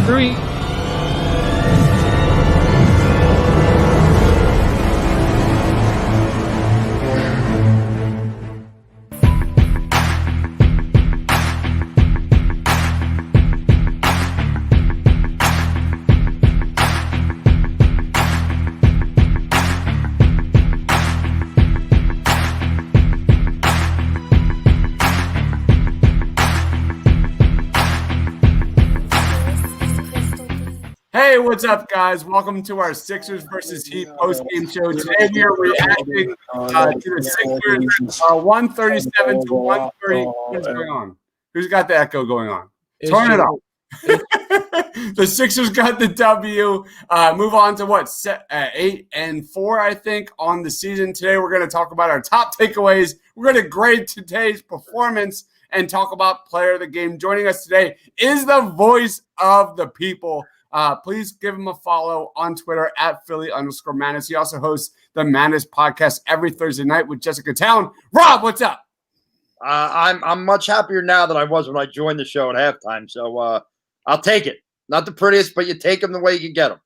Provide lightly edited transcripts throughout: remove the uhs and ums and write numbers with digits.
3. Hey, what's up, guys? Welcome to our Sixers versus Heat post-game show. Today we are reacting to the Sixers 137 to 130. What's going on? Who's got the echo going on? Turn it off. The Sixers got the W. Move on to 8-4, I think, on the season. Today we're going to talk about our top takeaways. We're going to grade today's performance and talk about player of the game. Joining us today is the voice of the people. Please give him a follow on Twitter at Philly_Manis. He also hosts the Manis podcast every Thursday night with Jessica Town. Rob, what's up? I'm much happier now than I was when I joined the show at halftime. So I'll take it. Not the prettiest, but you take them the way you can get them.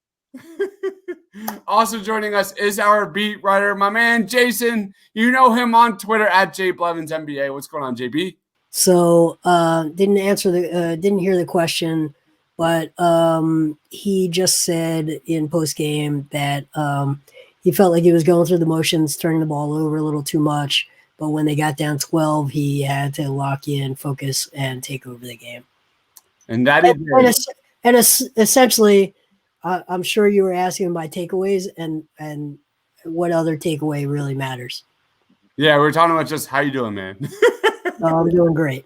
Also joining us is our beat writer, my man Jason. You know him on Twitter at JBlevinsNBA. What's going on, JB? So didn't hear the question. But he just said in post-game that he felt like he was going through the motions, turning the ball over a little too much. But when they got down 12, he had to lock in, focus, and take over the game. And that is essentially, I'm sure you were asking my takeaways and what other takeaway really matters. Yeah, we're talking about just how you doing, man. I'm doing great.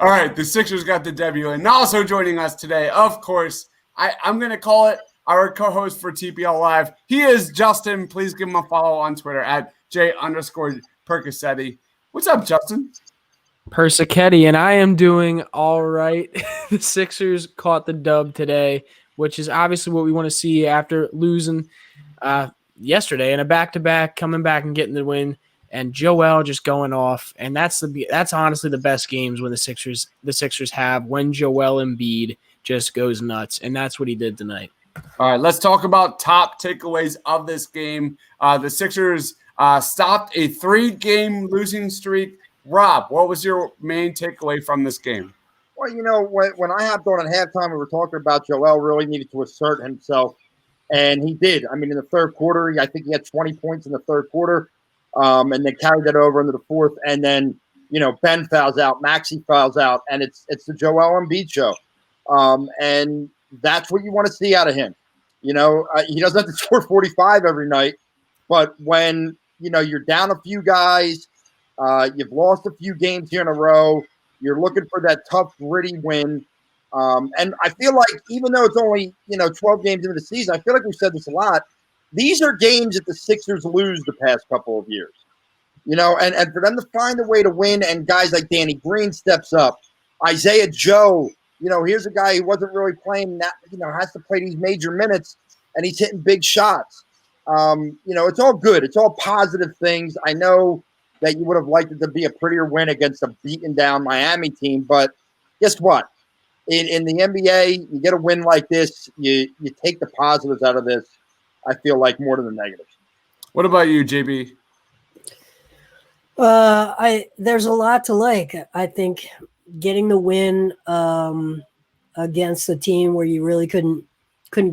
All right, the Sixers got the W. And also joining us today, of course, I'm going to call it our co-host for TPL Live. He is Justin. Please give him a follow on Twitter at J_Percasetti. What's up, Justin? Persichetti, and I am doing all right. The Sixers caught the dub today, which is obviously what we want to see after losing yesterday in a back-to-back, coming back and getting the win. And Joel just going off, and that's honestly the best games when the Sixers have, when Joel Embiid just goes nuts, and that's what he did tonight. All right, let's talk about top takeaways of this game. The Sixers stopped a 3-game losing streak. Rob, what was your main takeaway from this game? Well, you know, when I hopped on at halftime, we were talking about Joel really needed to assert himself, and he did. I mean, in the third quarter, I think he had 20 points in the third quarter. And they carried that over into the fourth, and then Ben fouls out, Maxey fouls out, and it's the Joel Embiid show, and that's what you want to see out of him. He doesn't have to score 45 every night, but when you're down a few guys, you've lost a few games here in a row, you're looking for that tough, gritty win, and I feel like even though it's only 12 games into the season, I feel like we've said this a lot. These are games that the Sixers lose the past couple of years, and for them to find a way to win, and guys like Danny Green steps up, Isaiah Joe, here's a guy who wasn't really playing that, has to play these major minutes, and he's hitting big shots. It's all good. It's all positive things. I know that you would have liked it to be a prettier win against a beaten down Miami team, but guess what? In the NBA, you get a win like this, you take the positives out of this. I feel like more than the negatives. What about you, JB? There's a lot to like. I think getting the win against a team where you really couldn't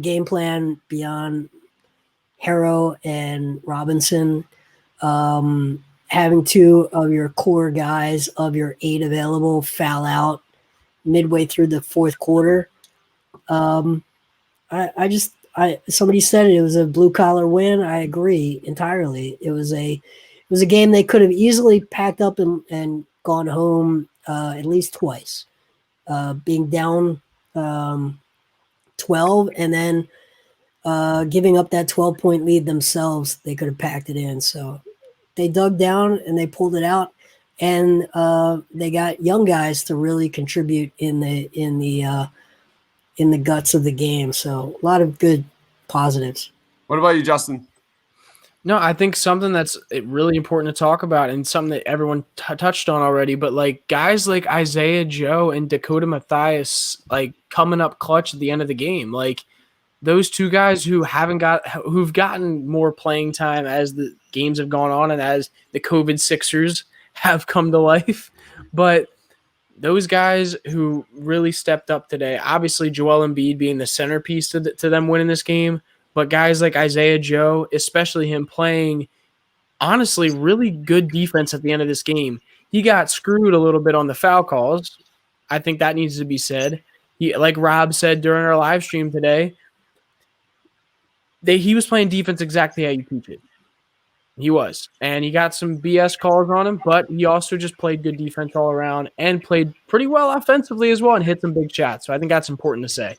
game plan beyond Harrow and Robinson, having 2 of your core guys of your 8 available foul out midway through the fourth quarter. Somebody said it was a blue collar win. I agree entirely. It was a game they could have easily packed up and gone home at least twice. Being down 12 and then giving up that 12-point lead themselves, they could have packed it in. So they dug down and they pulled it out, and they got young guys to really contribute in the guts of the game. So a lot of good positives. What about you, Justin? No, I think something that's really important to talk about, and something that everyone touched on already, but like guys like Isaiah Joe and Dakota Mathias, like coming up clutch at the end of the game. Like those two guys who've gotten more playing time as the games have gone on and as the COVID Sixers have come to life. But those guys who really stepped up today, obviously Joel Embiid being the centerpiece to them winning this game, but guys like Isaiah Joe, especially him playing honestly really good defense at the end of this game. He got screwed a little bit on the foul calls. I think that needs to be said. Like Rob said during our live stream today, he was playing defense exactly how you teach it. He was. And he got some BS calls on him, but he also just played good defense all around and played pretty well offensively as well and hit some big shots. So I think that's important to say.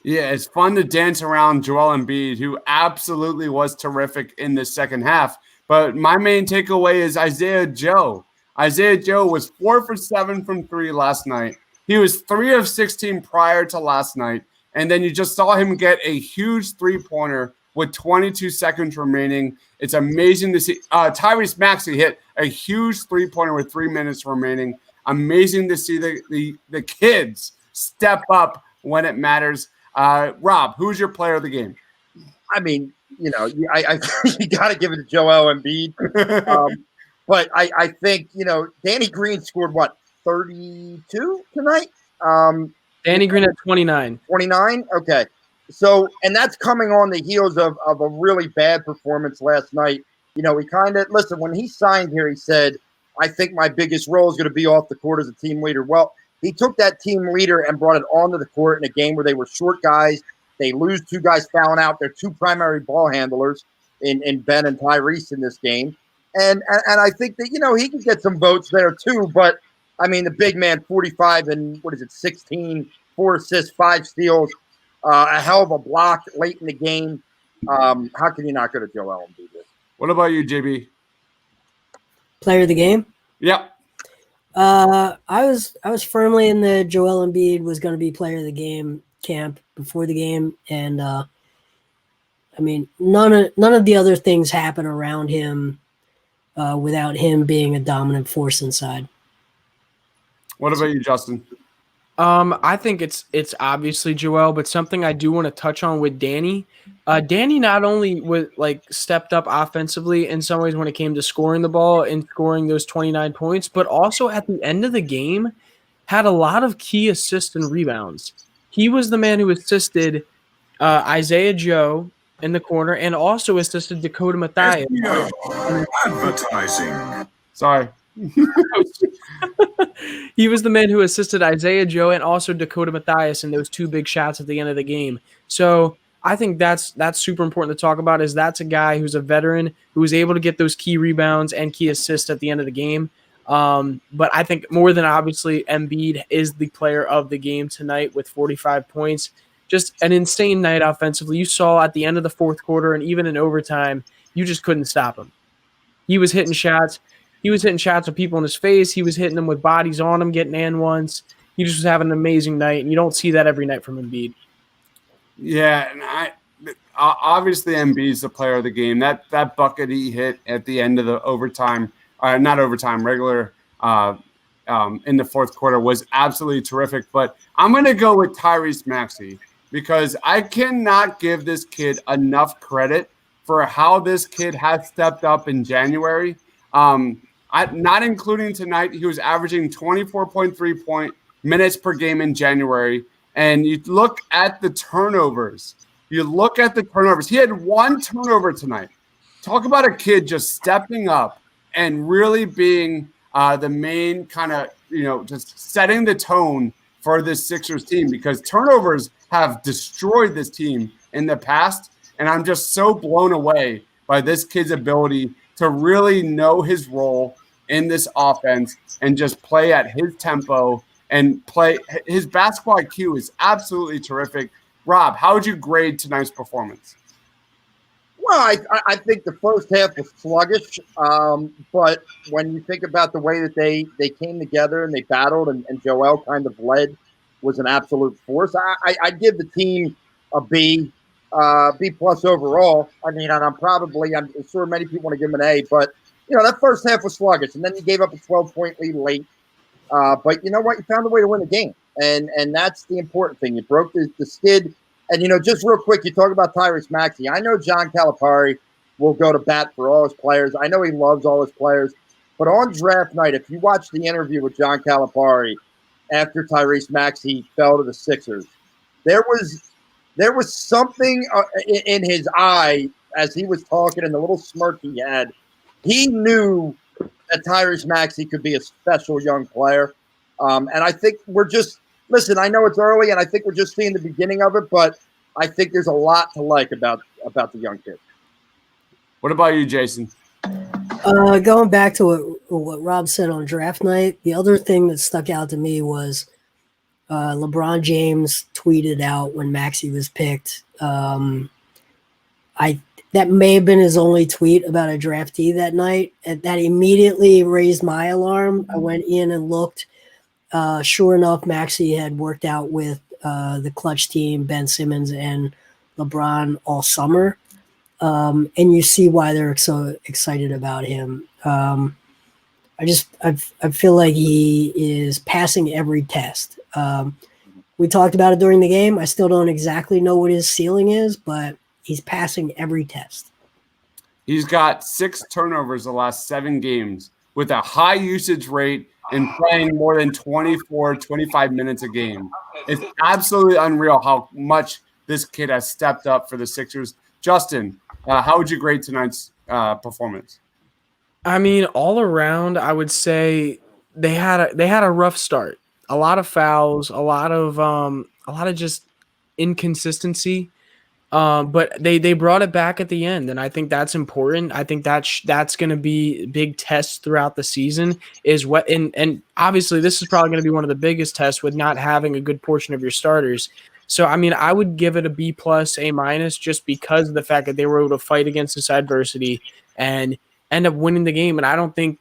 Yeah, it's fun to dance around Joel Embiid, who absolutely was terrific in the second half. But my main takeaway is Isaiah Joe. Isaiah Joe was 4 for 7 from 3 last night. He was 3 of 16 prior to last night. And then you just saw him get a huge three-pointer with 22 seconds remaining. It's amazing to see. Tyrese Maxey hit a huge three-pointer with 3 minutes remaining. Amazing to see the kids step up when it matters. Rob, who's your player of the game? I mean, you got to give it to Joel Embiid. But I think, Danny Green scored, 32 tonight? Danny Green at 29. 29? Okay. So, and that's coming on the heels of a really bad performance last night. He kind of, listen, when he signed here, he said, I think my biggest role is going to be off the court as a team leader. Well, he took that team leader and brought it onto the court in a game where they were short guys. They lose 2 guys fouling out. They're 2 primary ball handlers in Ben and Tyrese in this game. And I think that, he can get some votes there too. But, I mean, the big man, 45 and, 16, 4 assists, 5 steals, a hell of a block late in the game. How can you not go to Joel Embiid? What about you, JB? Player of the game? Yep. I was firmly in the Joel Embiid was going to be player of the game camp before the game, and I mean none of the other things happen around him without him being a dominant force inside. What about you, Justin? I think it's obviously Joel, but something I do want to touch on with Danny. Danny not only stepped up offensively in some ways when it came to scoring the ball and scoring those 29 points, but also at the end of the game had a lot of key assists and rebounds. He was the man who assisted Isaiah Joe in the corner and also assisted Dakota Mathias. Advertising. Sorry. He was the man who assisted Isaiah Joe and also Dakota Mathias in those 2 big shots at the end of the game. So I think that's super important to talk about, is that's a guy who's a veteran who was able to get those key rebounds and key assists at the end of the game. But I think more than obviously Embiid is the player of the game tonight with 45 points. Just an insane night offensively. You saw at the end of the fourth quarter and even in overtime, you just couldn't stop him. He was hitting shots. He was hitting shots with people in his face. He was hitting them with bodies on him, getting and ones. He just was having an amazing night, and you don't see that every night from Embiid. Yeah, and obviously Embiid's the player of the game. That bucket he hit at the end of the overtime, not overtime, regular in the fourth quarter was absolutely terrific. But I'm going to go with Tyrese Maxey because I cannot give this kid enough credit for how this kid has stepped up in January. Not including tonight, he was averaging 24.3 minutes per game in January. And you look at the turnovers. He had 1 turnover tonight. Talk about a kid just stepping up and really being the main kind of, just setting the tone for this Sixers team, because turnovers have destroyed this team in the past. And I'm just so blown away by this kid's ability to really know his role in this offense and just play at his tempo and play. His basketball IQ is absolutely terrific. Rob, how would you grade tonight's performance? Well, I think the first half was sluggish, but when you think about the way that they came together and they battled and Joel kind of led, was an absolute force. I'd give the team a B plus overall. I mean, and I'm sure many people want to give him an A, but that first half was sluggish, and then you gave up a 12-point lead late. But you know what? You found a way to win the game. and that's the important thing. You broke the skid. And, just real quick, you talk about Tyrese Maxey. I know John Calipari will go to bat for all his players. I know he loves all his players. But on draft night, if you watch the interview with John Calipari after Tyrese Maxey fell to the Sixers, there was something in his eye as he was talking and the little smirk he had. He knew that Tyrese Maxey could be a special young player. And I think we're just – listen, I know it's early, and I think we're just seeing the beginning of it, but I think there's a lot to like about the young kid. What about you, Jason? Going back to what Rob said on draft night, the other thing that stuck out to me was LeBron James tweeted out when Maxey was picked. That may have been his only tweet about a draftee that night. And that immediately raised my alarm. I went in and looked. Sure enough, Maxey had worked out with the clutch team, Ben Simmons and LeBron all summer. And you see why they're so excited about him. I feel like he is passing every test. We talked about it during the game. I still don't exactly know what his ceiling is, but he's passing every test. He's got 6 turnovers the last 7 games with a high usage rate and playing more than 24, 25 minutes a game. It's absolutely unreal how much this kid has stepped up for the Sixers. Justin, how would you grade tonight's performance? I mean, all around, I would say they had a rough start. A lot of fouls, a lot of just inconsistency. But they brought it back at the end, and I think that's important. I think that's going to be big tests throughout the season. And obviously this is probably going to be one of the biggest tests with not having a good portion of your starters. So I mean, I would give it a B+, A-, just because of the fact that they were able to fight against this adversity and end up winning the game. And I don't think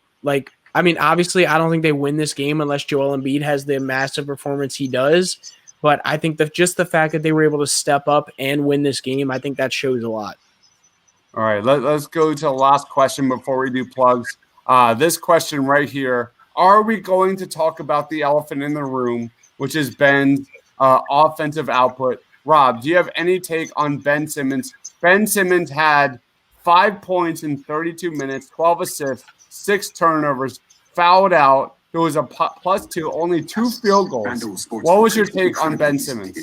obviously I don't think they win this game unless Joel Embiid has the massive performance he does. But I think that just the fact that they were able to step up and win this game, I think that shows a lot. All right, let's go to the last question before we do plugs. This question right here, are we going to talk about the elephant in the room, which is Ben's offensive output? Rob, do you have any take on Ben Simmons? Ben Simmons had 5 points in 32 minutes, 12 assists, 6 turnovers, fouled out. It was a +2, only 2 field goals. What was your take on Ben Simmons?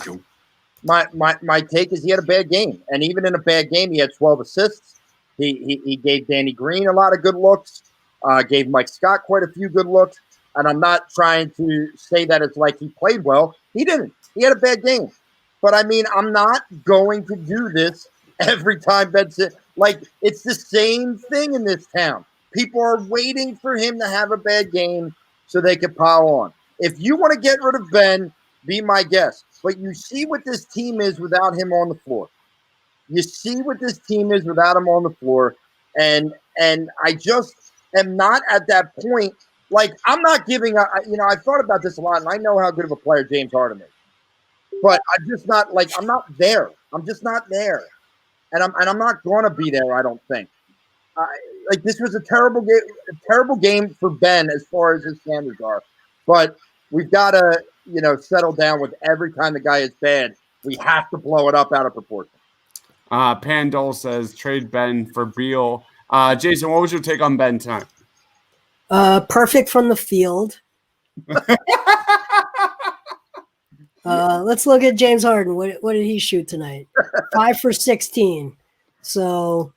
My take is he had a bad game, and even in a bad game, he had 12 assists. He gave Danny Green a lot of good looks, gave Mike Scott quite a few good looks, and I'm not trying to say that it's like he played well. He didn't. He had a bad game. But, I mean, I'm not going to do this every time Ben Simmons. Like, it's the same thing in this town. People are waiting for him to have a bad game so they can pile on. If you want to get rid of Ben, be my guest. But you see what this team is without him on the floor. You see what this team is without him on the floor. And I just am not at that point. Like, I'm not giving up. I've thought about this a lot, and I know how good of a player James Harden is. But I'm just not, like, I'm not there. I'm just not there. And I'm not going to be there, I don't think. This was a terrible game for Ben as far as his standards are. But we've got to, settle down with every time the guy is bad. We have to blow it up out of proportion. Pandol says trade Ben for Beal. Jason, what was your take on Ben tonight? Perfect from the field. Let's look at James Harden. What did he shoot tonight? 5 for 16. So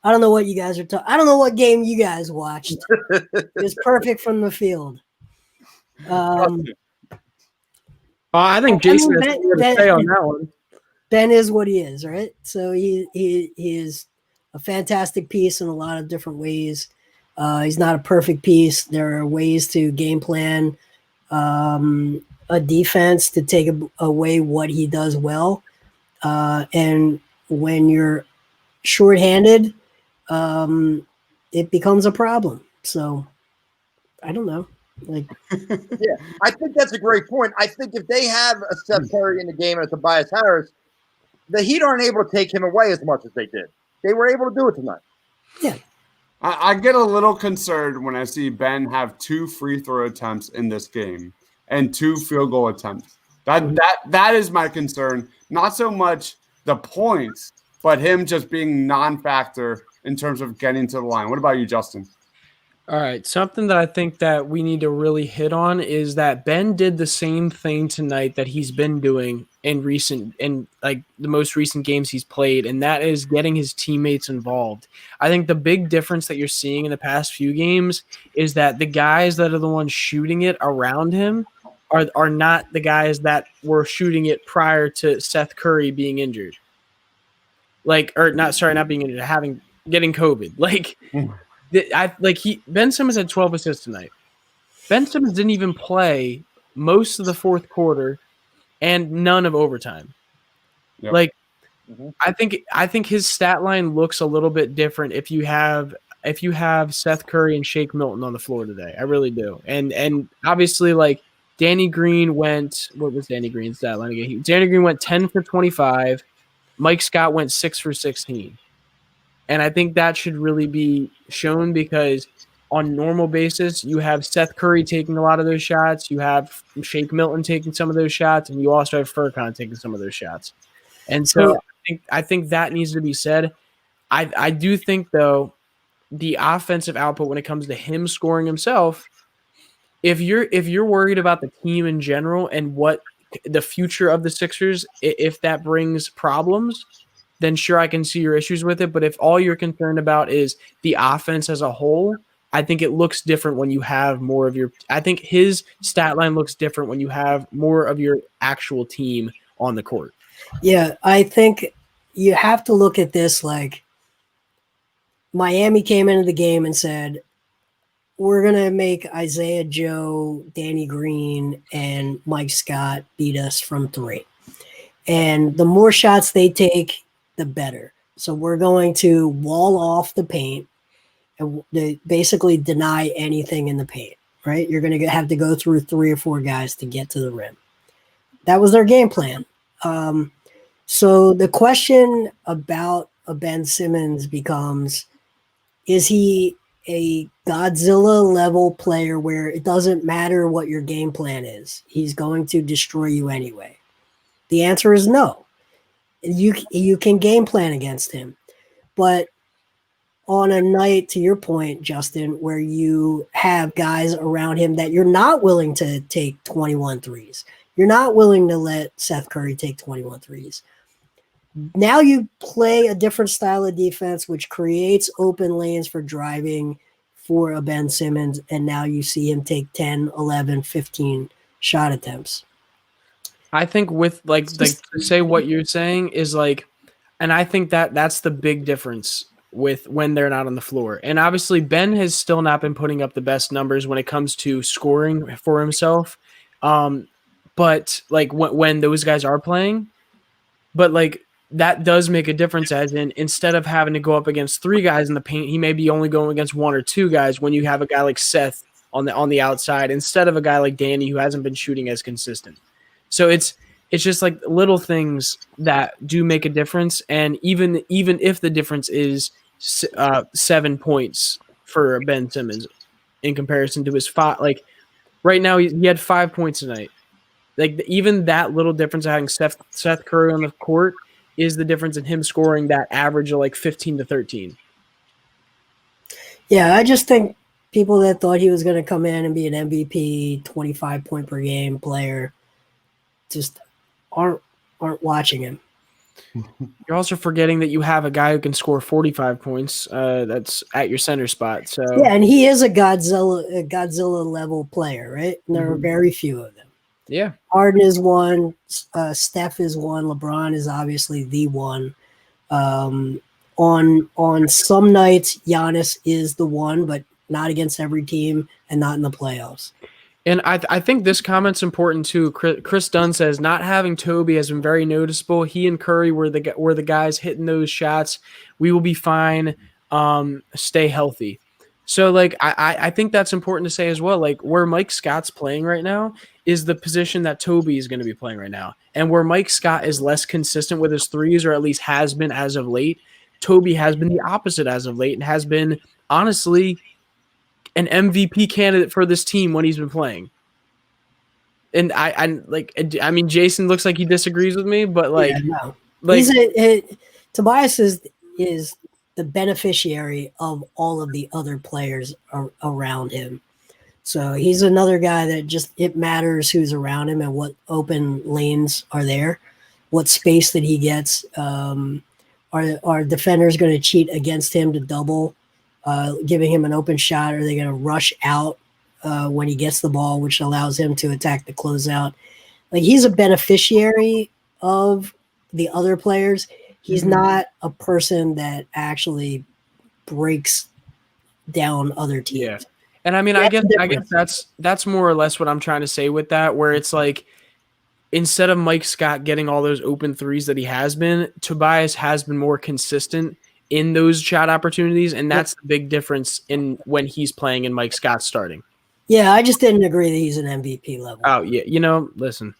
I don't know what you guys are talking. I don't know what game you guys watched. It's perfect from the field. I think Jason has more to say on that one. Ben is what he is, right? So he is a fantastic piece in a lot of different ways. He's not a perfect piece. There are ways to game plan a defense to take away what he does well. And when you're shorthanded, it becomes a problem. So I don't know. Yeah, I think that's a great point. I think if they have a Seth Curry in the game and a Tobias Harris, the Heat aren't able to take him away as much as they did. They were able to do it tonight. Yeah. I get a little concerned when I see Ben have 2 free throw attempts in this game. and 2 field goal attempts. That is my concern. Not so much the points, but him just being non-factor in terms of getting to the line. What about you, Justin? All right. Something that I think that we need to really hit on is that Ben did the same thing tonight that he's been doing in like the most recent games he's played, and that is getting his teammates involved. I think the big difference that you're seeing in the past few games is that the guys that are the ones shooting it around him are not the guys that were shooting it prior to Seth Curry being injured. Not being injured, getting COVID. Ben Simmons had 12 assists tonight. Ben Simmons didn't even play most of the fourth quarter and none of overtime. Yep. I think his stat line looks a little bit different if you have Seth Curry and Shake Milton on the floor today. I really do. And obviously, like, Danny Green went – what was Danny Green's stat line again? Danny Green went 10 for 25. Mike Scott went 6 for 16. And I think that should really be shown because on normal basis, you have Seth Curry taking a lot of those shots. You have Shake Milton taking some of those shots. And you also have Furkan taking some of those shots. And so I think that needs to be said. I do think, though, the offensive output when it comes to him scoring himself, if you're worried about the team in general and what the future of the Sixers, if that brings problems, then sure, I can see your issues with it. But if all you're concerned about is the offense as a whole, I think it looks different when you have more of your – I think his stat line looks different when you have more of your actual team on the court. Yeah, I think you have to look at this like Miami came into the game and said, we're going to make Isaiah Joe, Danny Green, and Mike Scott beat us from 3. And the more shots they take, the better. So we're going to wall off the paint and basically deny anything in the paint, right? You're going to have to go through 3 or 4 guys to get to the rim. That was their game plan. So the question about Ben Simmons becomes, is he a Godzilla level player where it doesn't matter what your game plan is? He's going to destroy you anyway. The answer is no. You can game plan against him, but on a night, to your point, Justin, where you have guys around him that you're not willing to take 21 threes, you're not willing to let Seth Curry take 21 threes. Now you play a different style of defense, which creates open lanes for driving for a Ben Simmons, and now you see him take 10, 11, 15 shot attempts. I think with like to say what you're saying is like, and I think that's the big difference with when they're not on the floor. And obviously Ben has still not been putting up the best numbers when it comes to scoring for himself. But like when those guys are playing, but like that does make a difference, as in instead of having to go up against 3 guys in the paint, he may be only going against 1 or 2 guys when you have a guy like Seth on the outside instead of a guy like Danny who hasn't been shooting as consistent. So it's just like little things that do make a difference. And even if the difference is 7 points for Ben Simmons in comparison to his 5, like right now he had 5 points tonight. Like even that little difference of having Seth Curry on the court is the difference in him scoring that average of like 15 to 13. Yeah, I just think people that thought he was going to come in and be an MVP, 25 point per game player just aren't watching him. You're also forgetting that you have a guy who can score 45 points. That's at your center spot. So yeah, and he is a Godzilla level player, right? And there are very few of them. Yeah, Harden is one. Steph is one. LeBron is obviously the one. On some nights, Giannis is the one, but not against every team and not in the playoffs. And I think this comment's important too. Chris Dunn says not having Toby has been very noticeable. He and Curry were the guys hitting those shots. We will be fine. Stay healthy. So like I think that's important to say as well. Like where Mike Scott's playing right now is the position that Toby is going to be playing right now. And where Mike Scott is less consistent with his threes, or at least has been as of late, Toby has been the opposite as of late and has been honestly an MVP candidate for this team when he's been playing. And I mean, Jason looks like he disagrees with me, but like, no. like Tobias is the beneficiary of all of the other players around him. So he's another guy that just it matters who's around him and what open lanes are there, what space that he gets. Are defenders going to cheat against him to double, giving him an open shot? Are they going to rush out when he gets the ball, which allows him to attack the closeout? Like he's a beneficiary of the other players. He's not a person that actually breaks down other teams. Yeah. And I mean, I guess that's more or less what I'm trying to say with that, where it's like instead of Mike Scott getting all those open threes that he has been, Tobias has been more consistent in those shot opportunities, and that's the big difference in when he's playing and Mike Scott's starting. Yeah, I just didn't agree that he's an MVP level. Oh, yeah. Listen,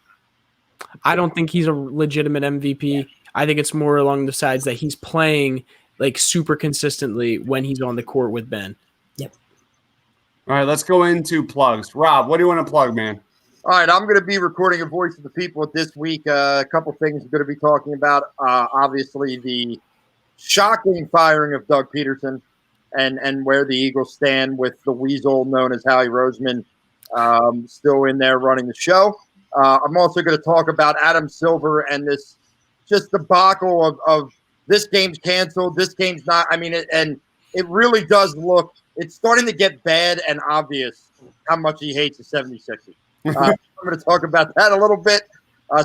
I don't think he's a legitimate MVP. I think it's more along the sides that he's playing like super consistently when he's on the court with Ben. Yep. All right, let's go into plugs. Rob, what do you want to plug, man? All right, I'm going to be recording a Voice of the People this week. A couple things I'm going to be talking about. Obviously, the shocking firing of Doug Peterson and where the Eagles stand with the weasel known as Howie Roseman still in there running the show. I'm also going to talk about Adam Silver and this just debacle of this game's canceled, this game's not. I mean, it really does look – it's starting to get bad and obvious how much he hates the 76ers. I'm going to talk about that a little bit,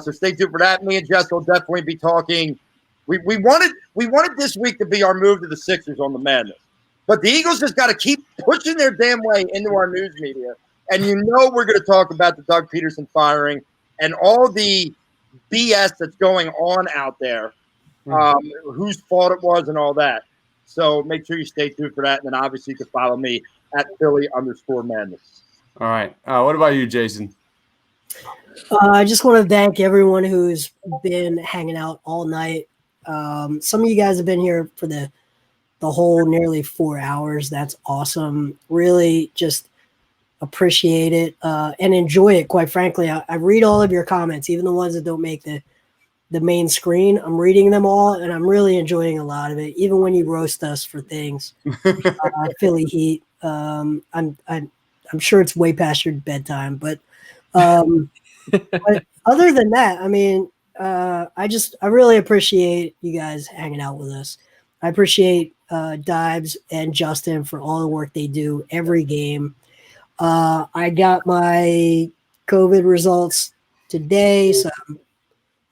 so stay tuned for that. Me and Jess will definitely be talking. We wanted this week to be our move to the Sixers on the madness, but the Eagles just got to keep pushing their damn way into our news media, and we're going to talk about the Doug Peterson firing and all the BS that's going on out there, whose fault it was and all that. So make sure you stay tuned for that, and then obviously you can follow me at Philly_madness. All right. What about you, Jason? I just want to thank everyone who's been hanging out all night. Some of you guys have been here for the whole nearly 4 hours. That's awesome. Really just appreciate it and enjoy it, quite frankly. I read all of your comments, even the ones that don't make the main screen. I'm reading them all, and I'm really enjoying a lot of it, even when you roast us for things. Philly Heat. I'm sure it's way past your bedtime, but other than that, I mean, I really appreciate you guys hanging out with us. I appreciate Dives and Justin for all the work they do every game. I got my COVID results today, so I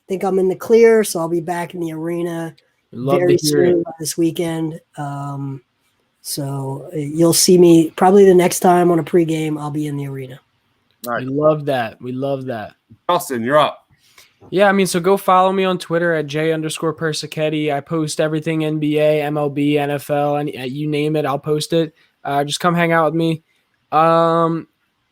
think I'm in the clear, so I'll be back in the arena very soon this weekend. So you'll see me probably the next time on a pregame. I'll be in the arena. Right. We love that. We love that. Austin, you're up. Yeah, I mean, so go follow me on Twitter at J_Persichetti. I post everything NBA, MLB, NFL, and you name it, I'll post it. Just come hang out with me.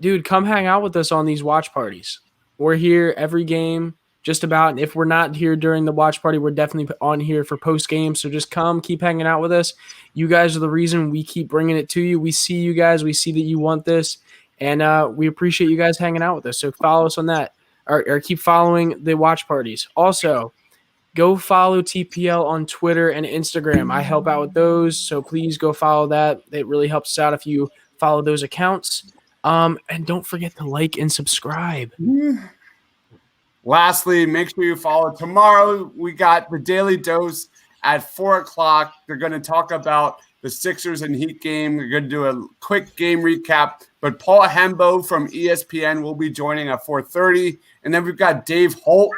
Dude, come hang out with us on these watch parties. We're here every game, just about. And if we're not here during the watch party, we're definitely on here for post game. So just come, keep hanging out with us. You guys are the reason we keep bringing it to you. We see you guys. We see that you want this. And we appreciate you guys hanging out with us. So follow us on that. Or keep following the watch parties. Also, go follow TPL on Twitter and Instagram. I help out with those, so please go follow that. It really helps us out if you follow those accounts. And don't forget to like and subscribe. Lastly, make sure you follow. Tomorrow, we got the Daily Dose at 4 o'clock. They're going to talk about the Sixers and Heat game. They're going to do a quick game recap. But Paul Hembo from ESPN will be joining at 4:30. And then we've got Dave Holt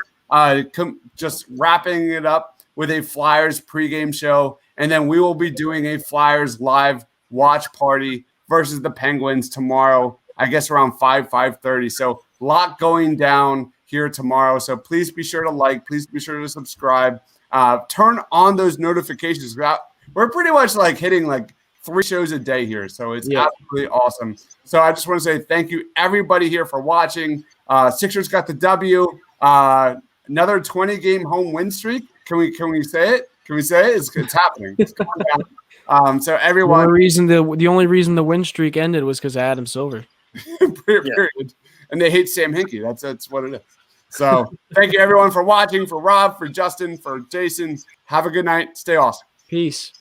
just wrapping it up with a Flyers pregame show. And then we will be doing a Flyers live watch party versus the Penguins tomorrow, I guess around 5:30. So a lot going down here tomorrow. So please be sure to like. Please be sure to subscribe. Turn on those notifications. We're pretty much like hitting like 3 shows a day here. So it's absolutely awesome. So I just want to say thank you, everybody here, for watching. Sixers got the W. Another 20-game home win streak. Can we say it? Can we say it? It's happening. It's coming down. So everyone. The only reason the win streak ended was because of Adam Silver. Period. And and they hate Sam Hinkie. That's what it is. So thank you everyone for watching. For Rob, for Justin, for Jason. Have a good night. Stay awesome. Peace.